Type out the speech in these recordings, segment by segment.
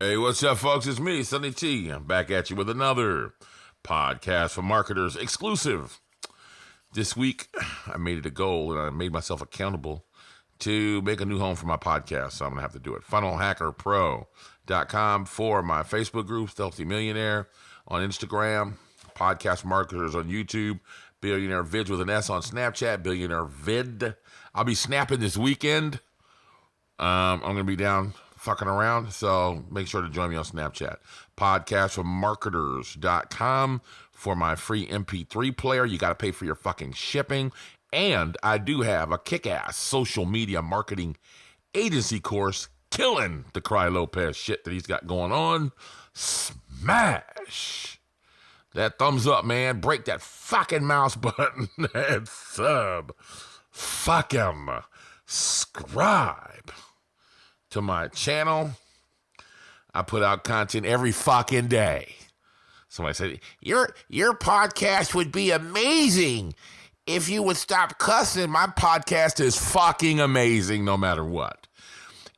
Hey, what's up, folks? It's me, Sonny T. I'm back at you with another podcast for marketers exclusive. This week, I made it a goal and I made myself accountable to make a new home for my podcast. So I'm going to have to do it. FunnelHackerPro.com for my Facebook group, Stealthy Millionaire, on Instagram, Podcast Marketers on YouTube, Billionaire Vids with an S on Snapchat, Billionaire Vid. I'll be snapping this weekend. I'm going to be down fucking around, so make sure to join me on Snapchat. Podcastformarketers.com for my free MP3 player. You got to pay for your fucking shipping. And I do have a kick-ass social media marketing agency course killing the Cry Lopez shit that he's got going on. Smash that thumbs up, man. Break that fucking mouse button and sub. Fuck him. Subscribe to my channel. I put out content every fucking day. Somebody said, your podcast would be amazing if you would stop cussing. My podcast is fucking amazing no matter what.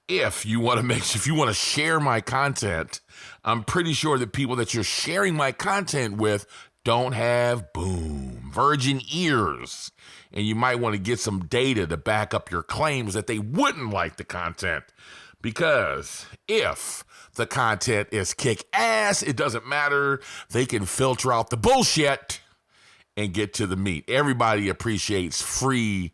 If you want to share my content, I'm pretty sure that people that you're sharing my content with don't have virgin ears. And you might want to get some data to back up your claims that they wouldn't like the content. Because if the content is kick-ass, it doesn't matter. They can filter out the bullshit and get to the meat. Everybody appreciates free,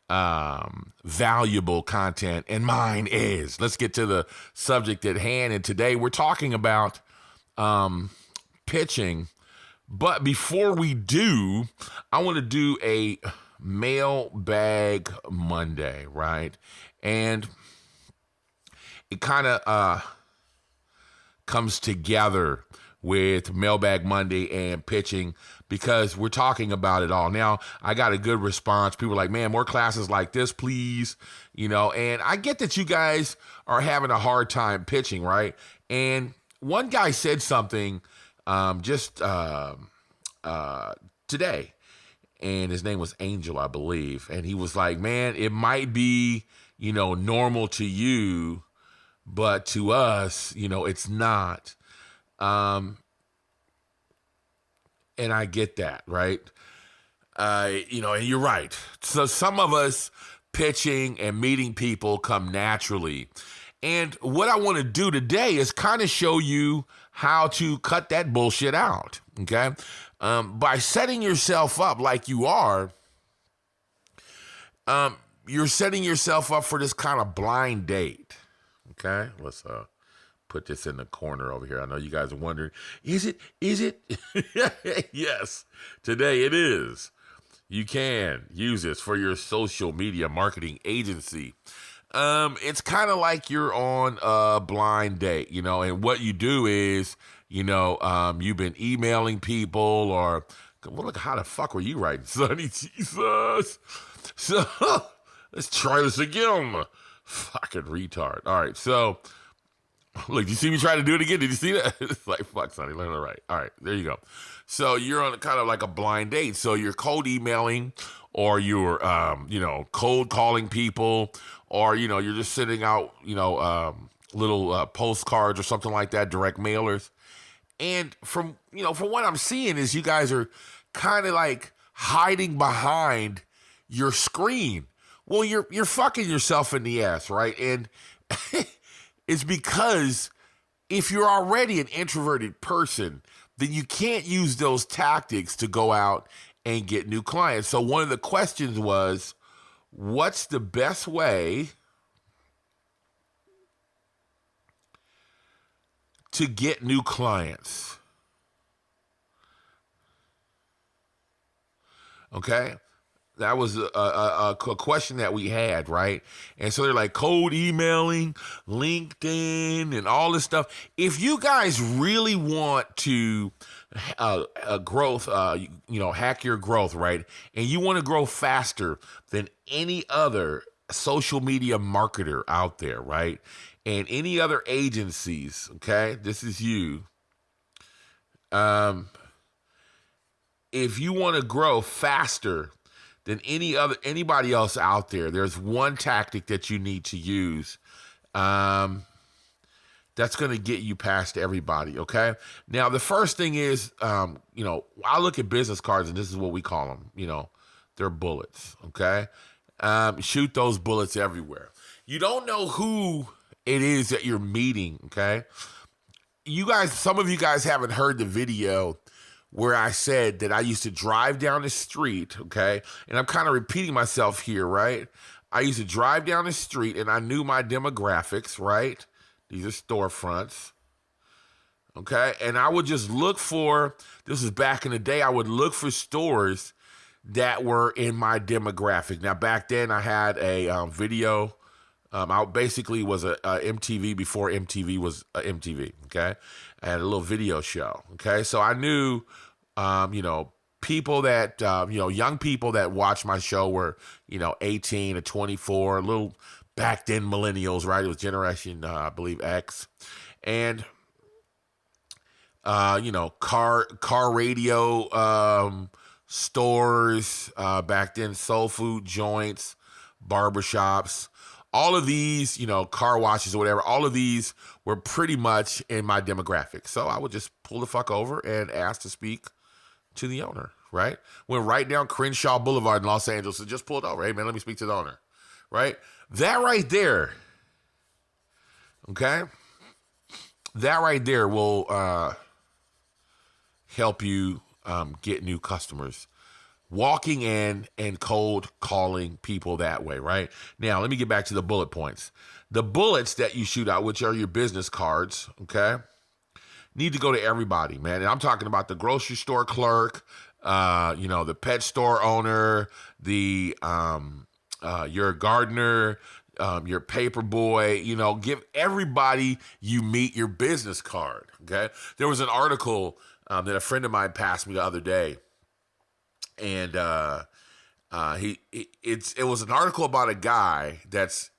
valuable content, and mine is. Let's get to the subject at hand. And today we're talking about pitching. But before we do, I want to do a mailbag Monday, right? And it kind of comes together with Mailbag Monday and pitching because we're talking about it all. Now, I got a good response. People are like, man, more classes like this, please. And I get that you guys are having a hard time pitching, right? And one guy said something just today, and his name was Angel, I believe. And he was like, man, it might be, normal to you, but to us, it's not. And I get that, right? And you're right. So some of us pitching and meeting people come naturally. And what I want to do today is kind of show you how to cut that bullshit out, okay? By setting yourself up like you are, you're setting yourself up for this kind of blind date. Okay, let's put this in the corner over here. I know you guys are wondering, is it? Yes, today it is. You can use this for your social media marketing agency. It's kind of like you're on a blind date, and what you do is, you've been emailing people or, well, look, how the fuck were you writing, Sonny? Jesus. So let's try this again. Fucking retard. All right, so look, you see me try to do it again? Did you see that? It's like, fuck, Sonny, learn to write. All right, there you go. So you're on kind of like a blind date. So you're cold emailing, or you're, cold calling people, or you're just sending out, little postcards or something like that, direct mailers. And from what I'm seeing is you guys are kind of like hiding behind your screen. Well, you're fucking yourself in the ass, right? And it's because if you're already an introverted person, then you can't use those tactics to go out and get new clients. So one of the questions was, what's the best way to get new clients? Okay? That was a question that we had, right? And so they're like cold emailing, LinkedIn, and all this stuff. If you guys really want to growth, hack your growth, right? And you want to grow faster than any other social media marketer out there, right? And any other agencies, okay? This is you. If you want to grow faster than anybody else out there, there's one tactic that you need to use that's going to get you past everybody, okay? Now, the first thing is, I look at business cards, and this is what we call them, they're bullets, okay? Shoot those bullets everywhere. You don't know who it is that you're meeting, okay? Some of you guys haven't heard the video where I said that I used to drive down the street, okay? And I'm kind of repeating myself here, right? I used to drive down the street and I knew my demographics, right? These are storefronts, okay? And I would just look for, this was back in the day, I would look for stores that were in my demographic. Now, back then I had a video. I basically was a MTV before MTV was MTV, okay? I had a little video show, okay? So I knew, people that, young people that watched my show were, 18 to 24, a little back then millennials, right? It was Generation, I believe, X. And, car radio stores, back then, soul food joints, barbershops, all of these, car washes or whatever, all of these were pretty much in my demographic. So I would just pull the fuck over and ask to speak to the owner, right? Went right down Crenshaw Boulevard in Los Angeles and just pulled over. Hey, man, let me speak to the owner, right? That right there, okay? That right there will help you get new customers. Walking in and cold calling people that way, right? Now, let me get back to the bullet points. The bullets that you shoot out, which are your business cards, okay, need to go to everybody, man. And I'm talking about the grocery store clerk, the pet store owner, your gardener, your paper boy, give everybody you meet your business card, okay? There was an article that a friend of mine passed me the other day. And it was an article about a guy that's,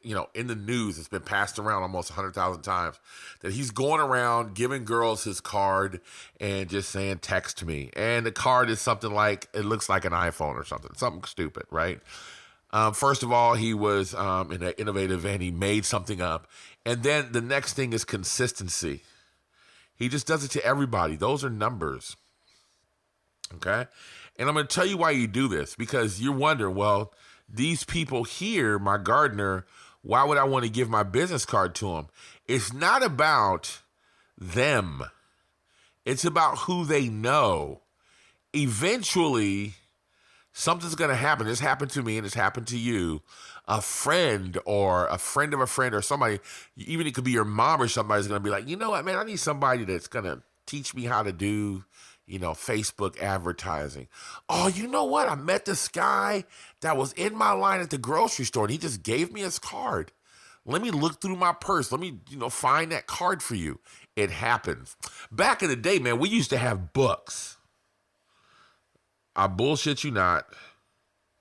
in the news. It's been passed around almost 100,000 times, that he's going around giving girls his card and just saying, text me. And the card is something like, it looks like an iPhone or something stupid, right? First of all, he was innovative and he made something up. And then the next thing is consistency. He just does it to everybody. Those are numbers. Okay? And I'm going to tell you why you do this, because you're wondering, well, these people here, my gardener, why would I want to give my business card to them? It's not about them. It's about who they know. Eventually, something's going to happen. This happened to me and it's happened to you. A friend or a friend of a friend or somebody, even it could be your mom or somebody's going to be like, you know what, man, I need somebody that's going to teach me how to do Facebook advertising. Oh, you know what? I met this guy that was in my line at the grocery store and he just gave me his card. Let me look through my purse. Let me, find that card for you. It happens. Back in the day, man, we used to have books. I bullshit you not.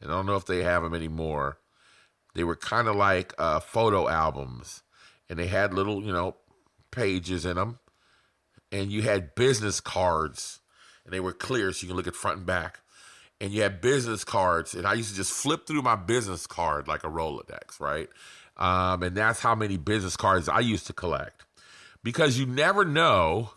And I don't know if they have them anymore. They were kind of like photo albums. And they had little, pages in them. And you had business cards. And they were clear, so you can look at front and back. And you had business cards. And I used to just flip through my business card like a Rolodex, right? And that's how many business cards I used to collect. Because you never know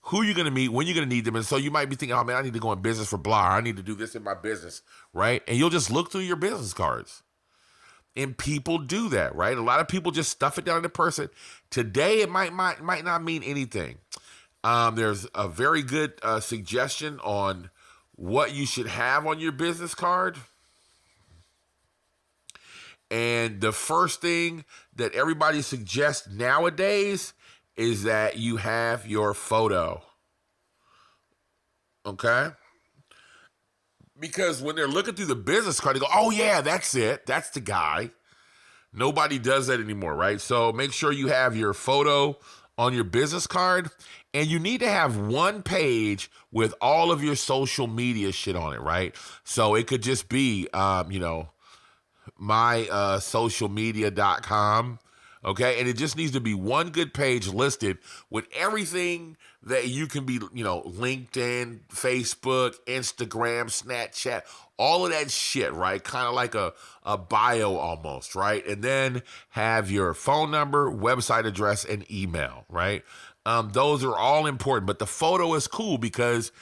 who you're going to meet, when you're going to need them. And so you might be thinking, oh, man, I need to go in business for blah. I need to do this in my business, right? And you'll just look through your business cards. And people do that, right? A lot of people just stuff it down in the person. Today, it might not mean anything. There's a very good suggestion on what you should have on your business card. And the first thing that everybody suggests nowadays is that you have your photo. Okay? Because when they're looking through the business card, they go, oh yeah, that's it. That's the guy. Nobody does that anymore, right? So make sure you have your photo on your business card, and you need to have one page with all of your social media shit on it, right? So it could just be, my socialmedia.com, Okay, and it just needs to be one good page listed with everything that you can be, LinkedIn, Facebook, Instagram, Snapchat, all of that shit, right? Kind of like a bio almost, right? And then have your phone number, website address, and email, right? Those are all important, but the photo is cool because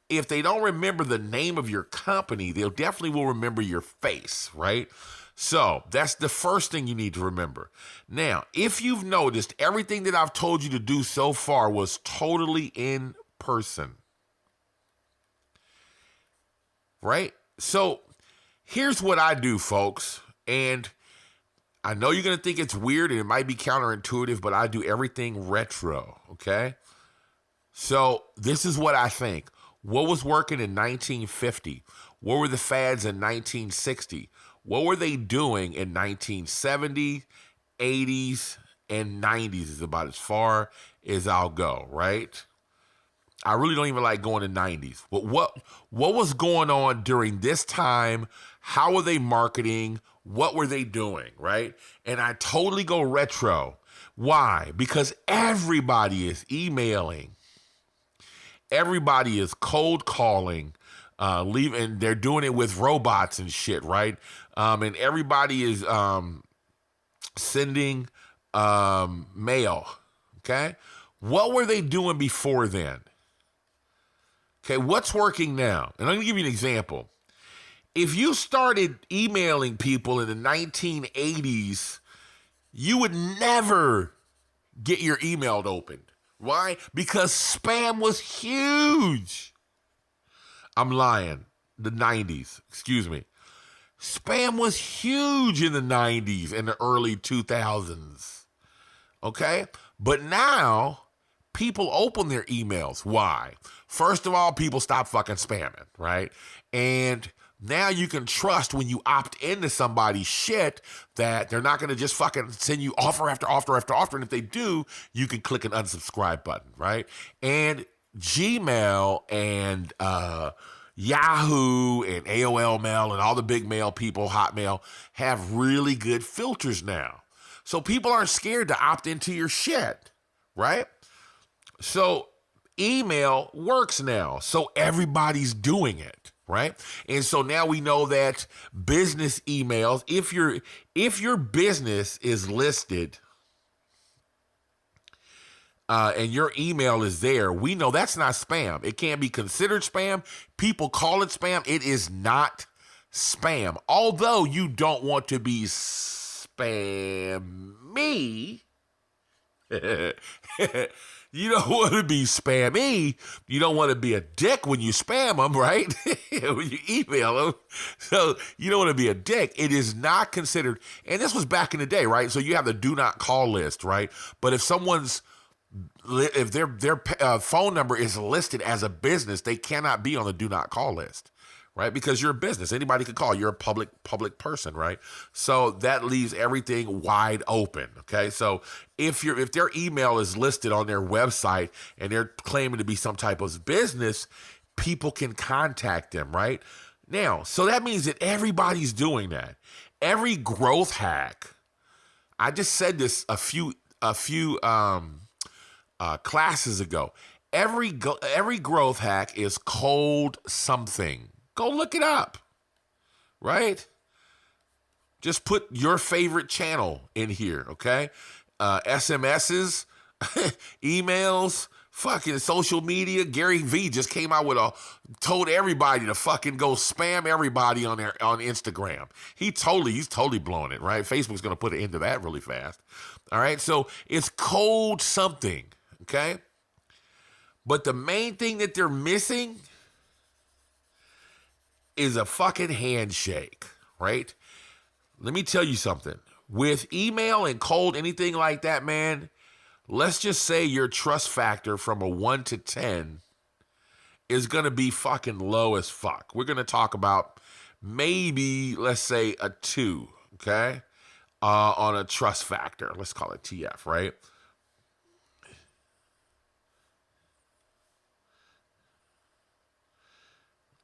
if they don't remember the name of your company, they'll definitely will remember your face, right? So that's the first thing you need to remember. Now, if you've noticed, everything that I've told you to do so far was totally in person, right? So here's what I do, folks. And I know you're going to think it's weird and it might be counterintuitive, but I do everything retro, okay? So this is what I think. What was working in 1950? What were the fads in 1960? What were they doing in 1970, 80s, and 90s is about as far as I'll go, right? I really don't even like going to 90s. But what was going on during this time? How were they marketing? What were they doing, right? And I totally go retro. Why? Because everybody is emailing. Everybody is cold calling, leaving. They're doing it with robots and shit, right? And everybody is sending mail. Okay, what were they doing before then? Okay, what's working now? And I'm gonna give you an example. If you started emailing people in the 1980s, you would never get your email opened. Why? Because spam was huge. I'm lying. The 90s, excuse me. Spam was huge in the 90s and the early 2000s. Okay? But now, people open their emails. Why? First of all, people stop fucking spamming, right? And now you can trust when you opt into somebody's shit that they're not going to just fucking send you offer after offer after offer. And if they do, you can click an unsubscribe button, right? And Gmail and Yahoo and AOL Mail and all the big mail people, Hotmail, have really good filters now. So people aren't scared to opt into your shit, right? So email works now. So everybody's doing it. Right. And so now we know that business emails, if your business is listed and your email is there, we know that's not spam. It can't be considered spam. People call it spam. It is not spam. Although you don't want to be spammy. You don't want to be spammy. You don't want to be a dick when you spam them, right? When you email them. So you don't want to be a dick. It is not considered, and this was back in the day, right? So you have the do not call list, right? But if their phone number is listed as a business, they cannot be on the do not call list. Right? Because you're a business. Anybody can call. You're a public person, right? So that leaves everything wide open. Okay. So if their email is listed on their website and they're claiming to be some type of business, people can contact them, right? Now, so that means that everybody's doing that. Every growth hack, I just said this a few classes ago. Every growth hack is cold something. Go look it up, right? Just put your favorite channel in here, okay? SMSs, emails, fucking social media. Gary V just came out with told everybody to fucking go spam everybody on Instagram. He's totally blowing it, right? Facebook's gonna put an end to that really fast. All right, so it's cold something, okay? But the main thing that they're missing is a fucking handshake, right? Let me tell you something. With email and cold, anything like that, man, let's just say your trust factor from a 1 to 10 is going to be fucking low as fuck. We're going to talk about maybe, let's say, a 2, okay? On a trust factor. Let's call it TF, right?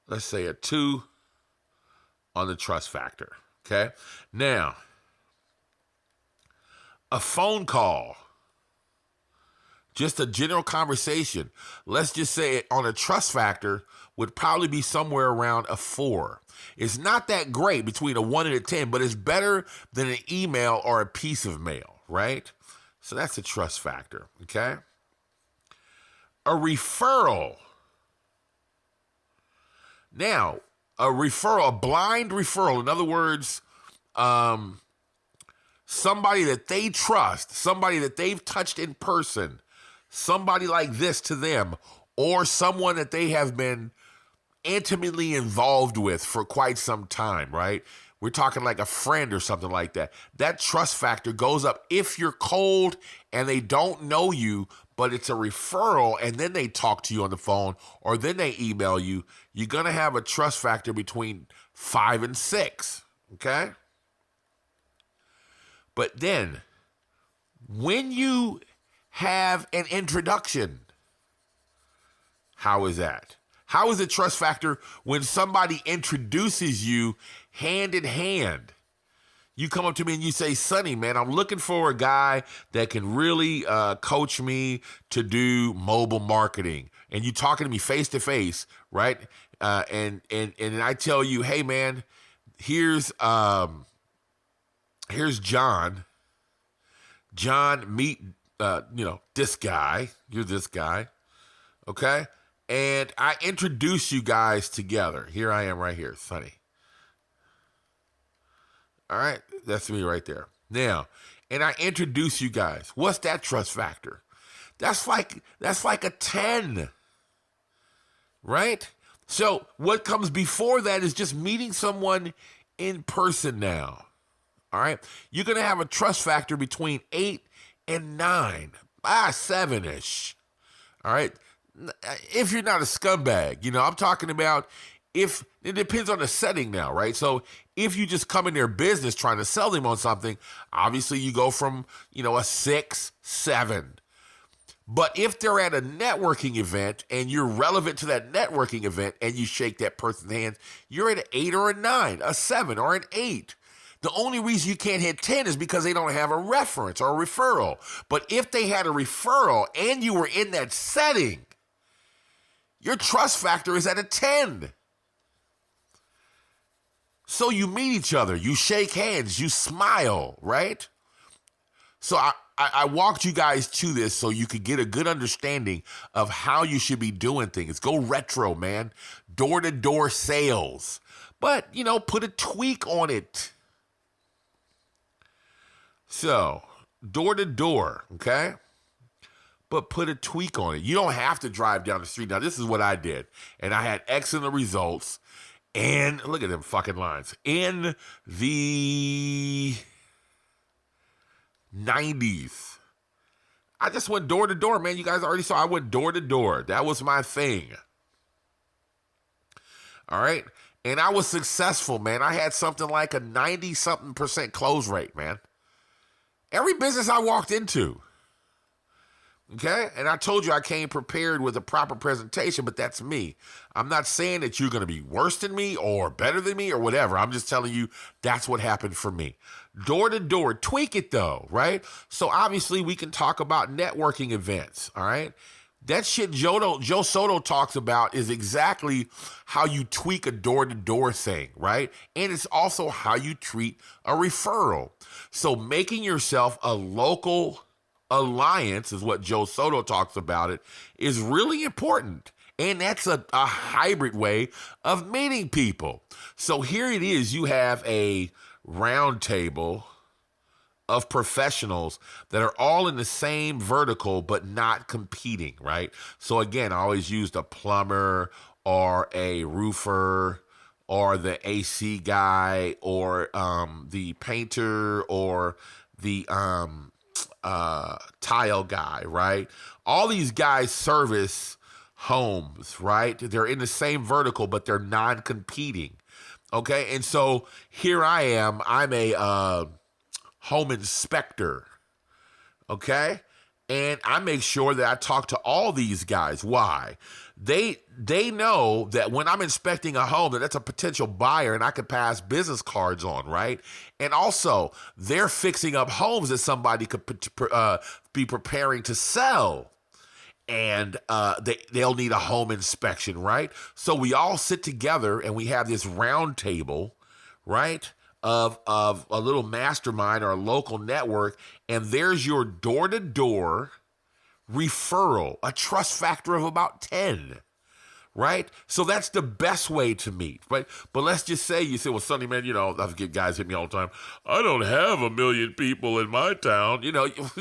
Let's say a 2 on the trust factor, okay? Now, a phone call, just a general conversation, let's just say on a trust factor, would probably be somewhere around a 4. It's not that great between a 1 and a 10, but it's better than an email or a piece of mail, right? So that's a trust factor, okay? A referral. Now, a referral, a blind referral, in other words, somebody that they trust, somebody that they've touched in person, somebody like this to them, or someone that they have been intimately involved with for quite some time, right? We're talking like a friend or something like that. That trust factor goes up if you're cold and they don't know you, but it's a referral and then they talk to you on the phone or then they email you. You're going to have a trust factor between 5 and 6, okay? But then when you have an introduction, how is that? How is the trust factor when somebody introduces you hand in hand? You come up to me and you say, Sonny, man, I'm looking for a guy that can really coach me to do mobile marketing. And you talking to me face to face, right? And I tell you, hey, man, here's John. John, meet this guy. You're this guy, okay? And I introduce you guys together. Here I am right here, Sonny. All right, that's me right there. Now, and I introduce you guys. What's that trust factor? That's like a 10, right? So what comes before that is just meeting someone in person now. All right, you're gonna have a trust factor between 8 and 9, 7-ish. All right. If you're not a scumbag, I'm talking about if it depends on the setting now, right? So if you just come in their business trying to sell them on something, obviously you go from, a 6, 7. But if they're at a networking event and you're relevant to that networking event and you shake that person's hand, you're at an 8 or a 9, a 7 or an 8. The only reason you can't hit 10 is because they don't have a reference or a referral. But if they had a referral and you were in that setting, your trust factor is at a 10. So you meet each other, you shake hands, you smile, right? So I walked you guys to this so you could get a good understanding of how you should be doing things. Go retro, man. Door-to-door sales. But, put a tweak on it. So, door-to-door, okay? But put a tweak on it. You don't have to drive down the street. Now, this is what I did. And I had excellent results. And look at them fucking lines. In the 90s, I just went door to door, man. You guys already saw I went door to door. That was my thing. All right. And I was successful, man. I had something like a 90-something% close rate, man. Every business I walked into. Okay? And I told you I came prepared with a proper presentation, but that's me. I'm not saying that you're going to be worse than me or better than me or whatever. I'm just telling you that's what happened for me. Door to door. Tweak it though, right? So obviously we can talk about networking events, all right? That shit Joe Soto talks about is exactly how you tweak a door-to-door thing, right? And it's also how you treat a referral. So making yourself a local alliance is what Joe Soto talks about it, is really important. And that's a hybrid way of meeting people. So here it is. You have a round table of professionals that are all in the same vertical but not competing, right? So again, I always used a plumber or a roofer or the AC guy or the painter or the tile guy, right? All these guys service homes, right? They're in the same vertical, but they're non-competing, okay? And so here I am. I'm a home inspector, okay? And I make sure that I talk to all these guys. Why? They know that when I'm inspecting a home, that's a potential buyer and I could pass business cards on, right? And also, they're fixing up homes that somebody could be preparing to sell. And they'll need a home inspection, right? So we all sit together and we have this round table, right, of a little mastermind or a local network, and there's your door-to-door referral, a trust factor of about 10, right? So that's the best way to meet, right? But let's just say you say, well, Sonny, man, I get guys hit me all the time. I don't have 1 million people in my town.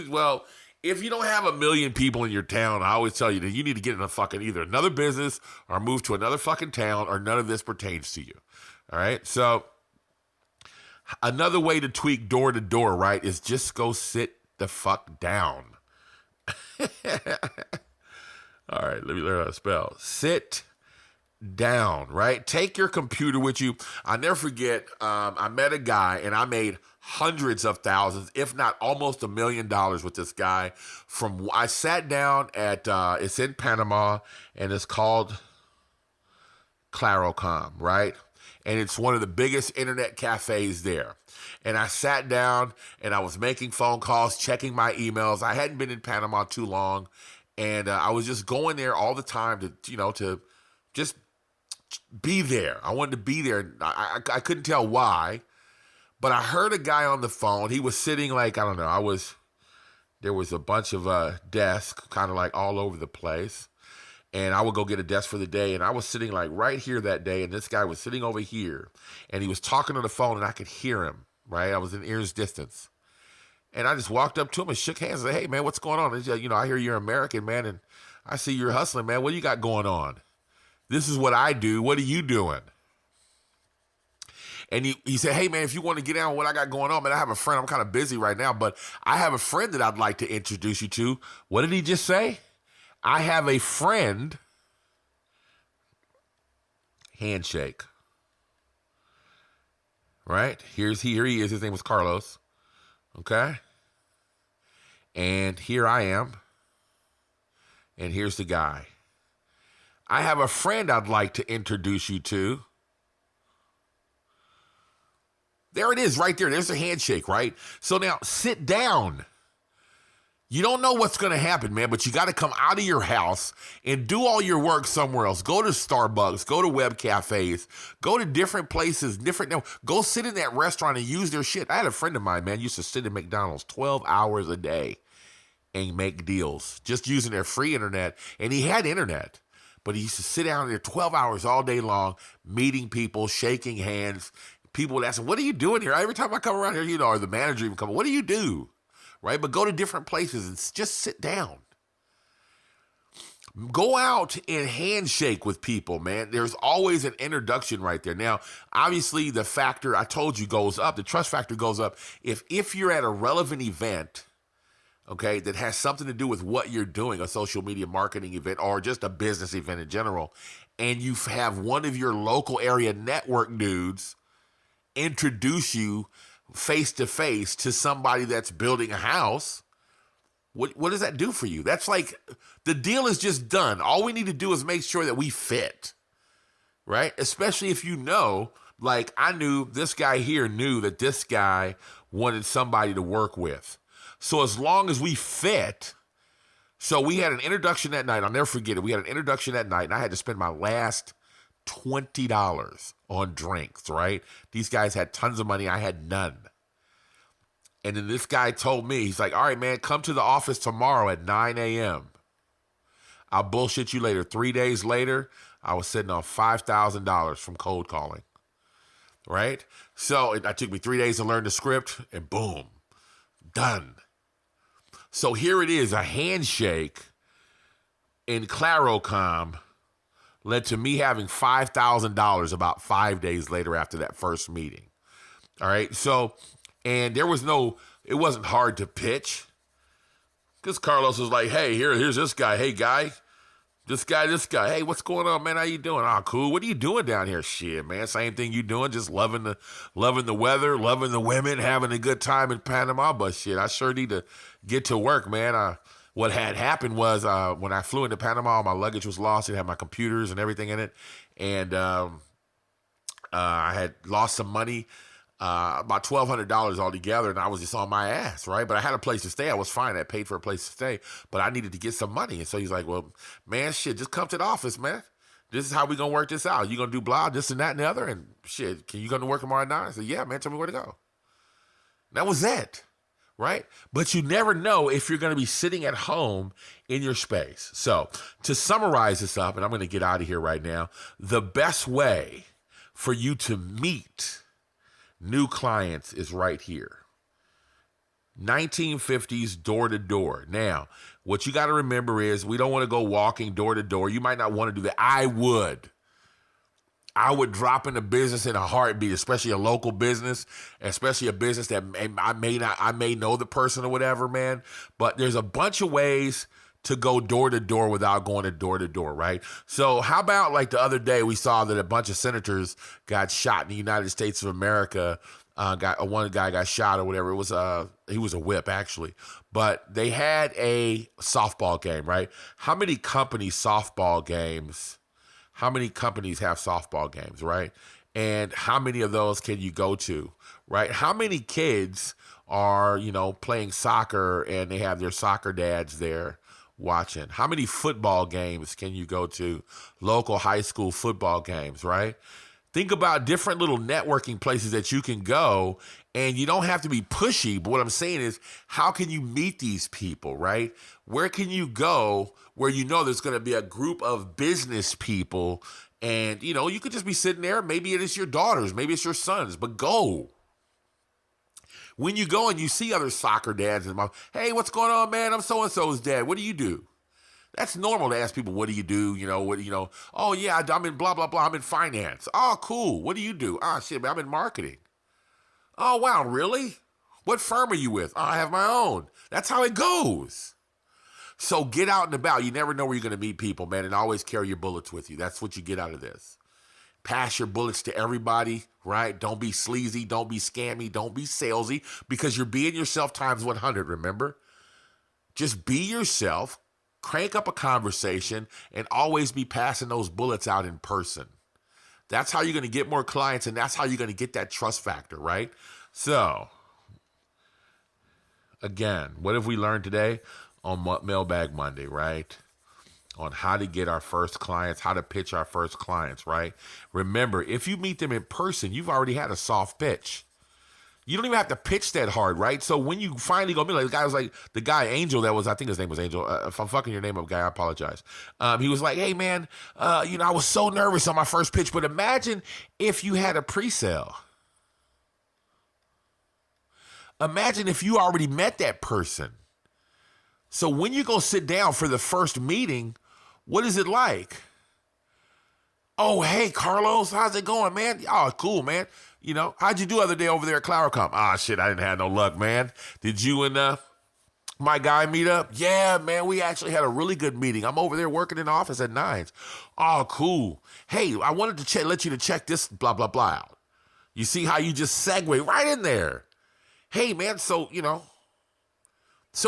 Well, if you don't have 1 million people in your town, I always tell you that you need to get in a fucking either another business or move to another fucking town, or none of this pertains to you. All right? So another way to tweak door to door, right, is just go sit the fuck down. All right, let me learn how to spell. Sit down, right? Take your computer with you. I'll never forget, I met a guy and I made hundreds of thousands, if not almost $1 million with this guy. I sat down at, it's in Panama and it's called Clarocom, right? And it's one of the biggest internet cafes there. And I sat down and I was making phone calls, checking my emails. I hadn't been in Panama too long. And I was just going there all the time to just be there. I wanted to be there. I couldn't tell why, but I heard a guy on the phone. He was sitting like, I don't know, there was a bunch of desks kind of like all over the place. And I would go get a desk for the day. And I was sitting like right here that day. And this guy was sitting over here. And he was talking on the phone and I could hear him, right? I was in ear's distance. And I just walked up to him and shook hands and said, hey, man, what's going on? And he said, I hear you're American, man. And I see you're hustling, man. What do you got going on? This is what I do. What are you doing? And he said, hey, man, if you want to get down with what I got going on, man, I have a friend. I'm kind of busy right now, but I have a friend that I'd like to introduce you to. What did he just say? I have a friend. Handshake. Right? Here he is. His name was Carlos. Okay? And here I am. And here's the guy. I have a friend I'd like to introduce you to. There it is right there. There's a handshake, right? So now sit down. You don't know what's going to happen, man, but you got to come out of your house and do all your work somewhere else. Go to Starbucks, go to web cafes, go to different places, go sit in that restaurant and use their shit. I had a friend of mine, man, used to sit at McDonald's 12 hours a day and make deals just using their free internet. And he had internet, but he used to sit down there 12 hours all day long, meeting people, shaking hands. People would ask him, what are you doing here? Every time I come around here, or the manager even come, what do you do? Right? But go to different places and just sit down. Go out and handshake with people, man. There's always an introduction right there. Now, obviously, the factor I told you goes up. The trust factor goes up. If you're at a relevant event, okay, that has something to do with what you're doing, a social media marketing event or just a business event in general, and you have one of your local area network dudes introduce you face-to-face to somebody that's building a house, what does that do for you? That's like, the deal is just done. All we need to do is make sure that we fit, right? Especially if like I knew this guy here knew that this guy wanted somebody to work with. So as long as we fit, so we had an introduction that night. I'll never forget it. We had an introduction that night and I had to spend my last $20 on drinks, right? These guys had tons of money. I had none. And then this guy told me, he's like, all right, man, come to the office tomorrow at 9 a.m. I'll bullshit you later. 3 days later, I was sitting on $5,000 from cold calling, right? So it took me 3 days to learn the script and boom, done. So here it is, a handshake in Clarocom led to me having $5,000 about 5 days later after that first meeting. All right. So, and it wasn't hard to pitch because Carlos was like, hey, here's this guy. Hey, guy, this guy. Hey, what's going on, man? How you doing? Oh, cool. What are you doing down here? Shit, man. Same thing you doing. Just loving the weather, loving the women, having a good time in Panama. But shit, I sure need to get to work, man. what had happened was when I flew into Panama, my luggage was lost. It had my computers and everything in it. And I had lost some money, about $1,200 altogether, and I was just on my ass, right? But I had a place to stay. I was fine. I paid for a place to stay, but I needed to get some money. And so he's like, well, man, shit, just come to the office, man. This is how we going to work this out. You going to do blah, this and that and the other, and shit, can you come to work tomorrow at 9? I said, yeah, man, tell me where to go. That was it, right? But you never know if you're going to be sitting at home in your space. So to summarize this up, and I'm going to get out of here right now, the best way for you to meet new clients is right here. 1950s door to door. Now, what you got to remember is we don't want to go walking door to door. You might not want to do that. I would drop into business in a heartbeat, especially a local business, especially a business that I may know the person or whatever, man. But there's a bunch of ways to go door to door without going to door, right? So how about like the other day we saw that a bunch of senators got shot in the United States of America. One guy got shot or whatever. It was he was a whip actually, but they had a softball game, right? How many companies have softball games, right? And how many of those can you go to, right? How many kids are, playing soccer and they have their soccer dads there watching? How many football games can you go to? Local high school football games, right? Think about different little networking places that you can go, and you don't have to be pushy. But what I'm saying is, how can you meet these people, right? Where can you go where there's going to be a group of business people, and, you could just be sitting there. Maybe it is your daughters, maybe it's your sons, but go. When you go and you see other soccer dads and moms, hey, what's going on, man? I'm so-and-so's dad. What do you do? That's normal to ask people, what do you do? Oh, yeah, I'm in blah, blah, blah. I'm in finance. Oh, cool. What do you do? Ah, shit, man, I'm in marketing. Oh, wow, really? What firm are you with? Oh, I have my own. That's how it goes. So get out and about. You never know where you're going to meet people, man, and always carry your bullets with you. That's what you get out of this. Pass your bullets to everybody, right? Don't be sleazy. Don't be scammy. Don't be salesy, because you're being yourself times 100, remember? Just be yourself. Crank up a conversation and always be passing those bullets out in person. That's how you're going to get more clients, and that's how you're going to get that trust factor, right? So, again, what have we learned today on Mailbag Monday, right? On how to get our first clients, how to pitch our first clients, right? Remember, if you meet them in person, you've already had a soft pitch. You don't even have to pitch that hard, right? So when you finally go, the guy Angel, I think his name was Angel. If I'm fucking your name up, guy, I apologize. He was like, hey man, I was so nervous on my first pitch, but imagine if you had a pre-sale. Imagine if you already met that person. So when you go sit down for the first meeting, what is it like? Oh, hey, Carlos, how's it going, man? Oh, cool, man. How'd you do the other day over there at Cloudcom? Ah, shit, I didn't have no luck, man. Did you and my guy meet up? Yeah, man, we actually had a really good meeting. I'm over there working in the office at 9s. Oh, cool. Hey, I wanted to let you to check this blah, blah, blah out. You see how you just segue right in there. Hey, man, so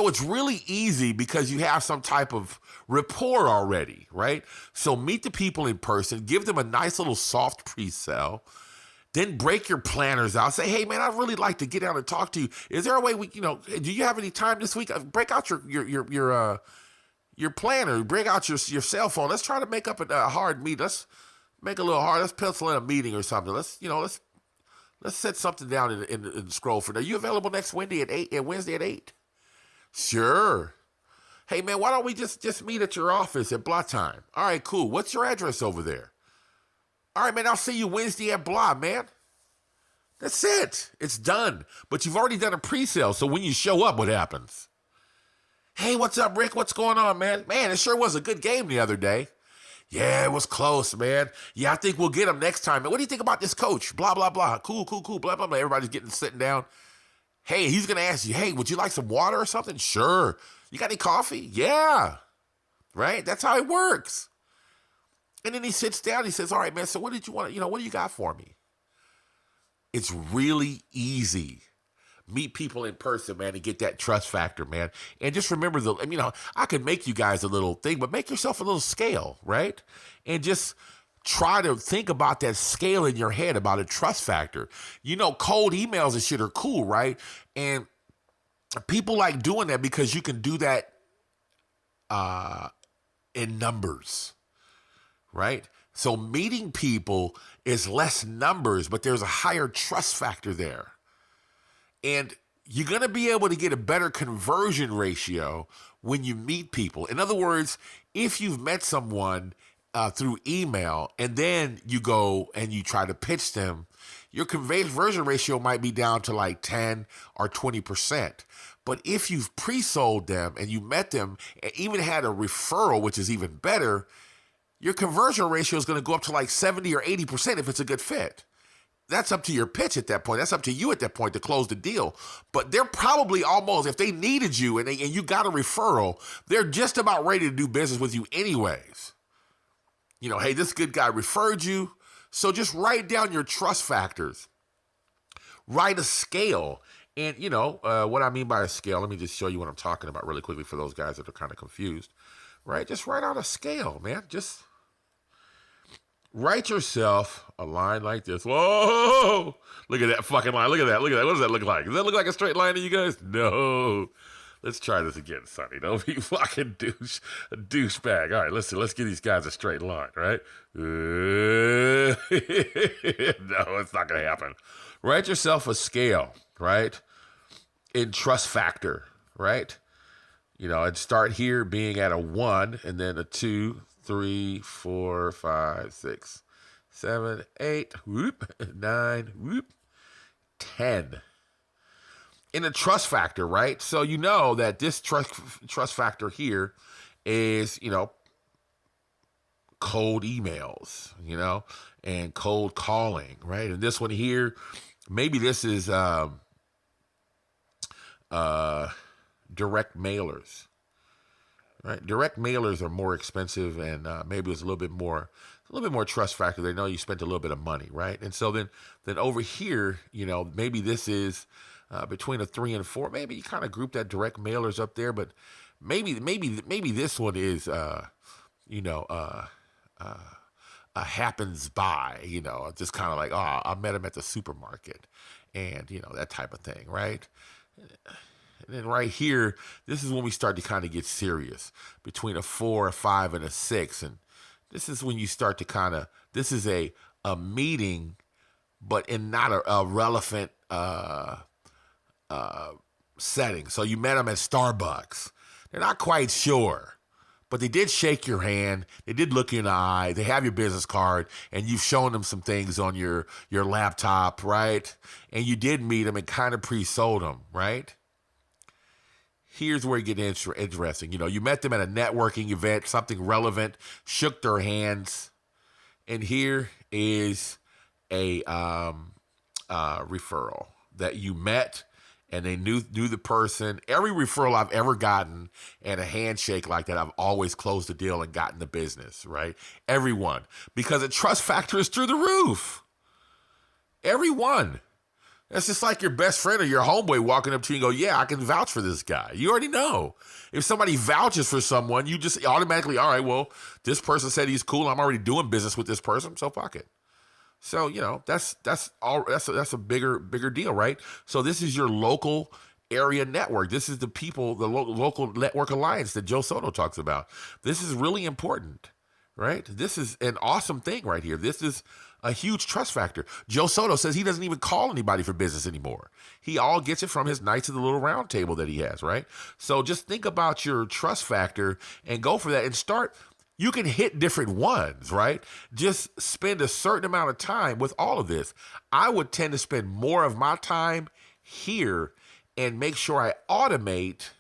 it's really easy because you have some type of rapport already, right? So meet the people in person, give them a nice little soft pre-sale, then break your planners out. Say, hey, man, I'd really like to get out and talk to you. Is there a way do you have any time this week? Break out your planner. Break out your cell phone. Let's try to make up a hard meet. Let's make a little hard. Let's pencil in a meeting or something. Let's set something down in the scroll for. Are you available next Wednesday at 8? And Wednesday at 8? Sure. Hey, man, why don't we just meet at your office at blah time? All right, cool. What's your address over there? All right, man, I'll see you Wednesday at blah, man. That's it. It's done. But you've already done a pre-sale, so when you show up, what happens? Hey, what's up, Rick? What's going on, man? Man, it sure was a good game the other day. Yeah, it was close, man. Yeah, I think we'll get him next time. What do you think about this coach? Blah, blah, blah. Cool, blah, blah, blah. Everybody's sitting down. Hey, he's going to ask you, hey, would you like some water or something? Sure. You got any coffee? Yeah. Right? That's how it works. And then he sits down. He says, all right, man, so what did you want? What do you got for me? It's really easy. meet people in person, man, and get that trust factor, man. And just remember I could make you guys a little thing, but make yourself a little scale, right? And just try to think about that scale in your head about a trust factor. Cold emails and shit are cool, right? And people like doing that because you can do that in numbers, right? So meeting people is less numbers, but there's a higher trust factor there. And you're going to be able to get a better conversion ratio when you meet people. In other words, if you've met someone through email and then you go and you try to pitch them, your conversion ratio might be down to like 10 or 20%. But if you've pre-sold them and you met them and even had a referral, which is even better, your conversion ratio is going to go up to like 70 or 80% if it's a good fit. That's up to your pitch at that point. That's up to you at that point to close the deal. But they're probably almost, if they needed you and you got a referral, they're just about ready to do business with you anyways. Hey, this good guy referred you. So just write down your trust factors. Write a scale. And, what I mean by a scale, let me just show you what I'm talking about really quickly for those guys that are kind of confused, right? Just write out a scale, man. Just write yourself a line like this. Whoa! Look at that fucking line. Look at that. What does that look like? Does that look like a straight line to you guys? No. Let's try this again, Sonny. Don't be fucking a douchebag. All right, listen, let's give these guys a straight line, right? No, it's not going to happen. Write yourself a scale, right? In trust factor, right? And start here being at a 1 and then a 2, 3, 4, 5, 6, 7, 8, 9, 10. In a trust factor, right? So that this trust factor here is, cold emails, and cold calling, right? And this one here, maybe this is direct mailers, right? Direct mailers are more expensive, and maybe it's a little bit more trust factor. They know you spent a little bit of money, right? And so then over here, maybe this is between a 3 and 4. Maybe you kind of group that direct mailers up there, but maybe this one is happens by, just kind of like, I met him at the supermarket, and that type of thing, right? And then right here, this is when we start to kind of get serious, between a 4, a 5, and a 6. And this is when you start to this is a meeting, but in not a relevant setting. So you met them at Starbucks. They're not quite sure, but they did shake your hand. They did look you in the eye. They have your business card, and you've shown them some things on your laptop, right? And you did meet them and kind of pre-sold them, right? Here's where you get interesting. You met them at a networking event, something relevant, shook their hands, and here is a referral that you met, and they knew the person. Every referral I've ever gotten and a handshake like that, I've always closed the deal and gotten the business, right? Everyone. Because the trust factor is through the roof. Everyone. That's just like your best friend or your homeboy walking up to you and go, yeah, I can vouch for this guy. You already know. If somebody vouches for someone, you just automatically, all right, well, this person said he's cool. I'm already doing business with this person, so fuck it. So, that's a bigger deal, right? So this is your local area network. This is the people, the local network alliance that Joe Soto talks about. This is really important, right? This is an awesome thing right here. This is a huge trust factor. Joe Soto says he doesn't even call anybody for business anymore. He all gets it from his Knights of the Little Round Table that he has, right? So just think about your trust factor and go for that and start. You can hit different ones, right? Just spend a certain amount of time with all of this. I would tend to spend more of my time here and make sure I automate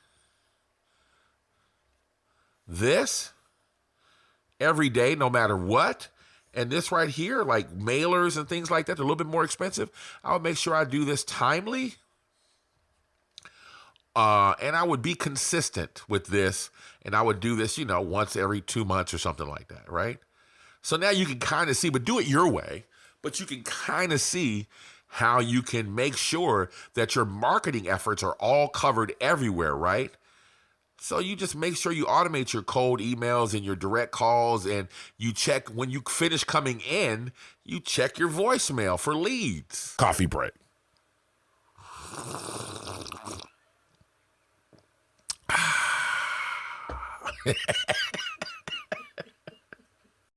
this every day, no matter what. And this right here, like mailers and things like that, they're a little bit more expensive. I would make sure I do this timely. And I would be consistent with this. And I would do this, once every 2 months or something like that, right? So now you can kind of see, but do it your way. But you can kind of see how you can make sure that your marketing efforts are all covered everywhere, right? So you just make sure you automate your cold emails and your direct calls, and you check when you finish coming in, you check your voicemail for leads. Coffee break.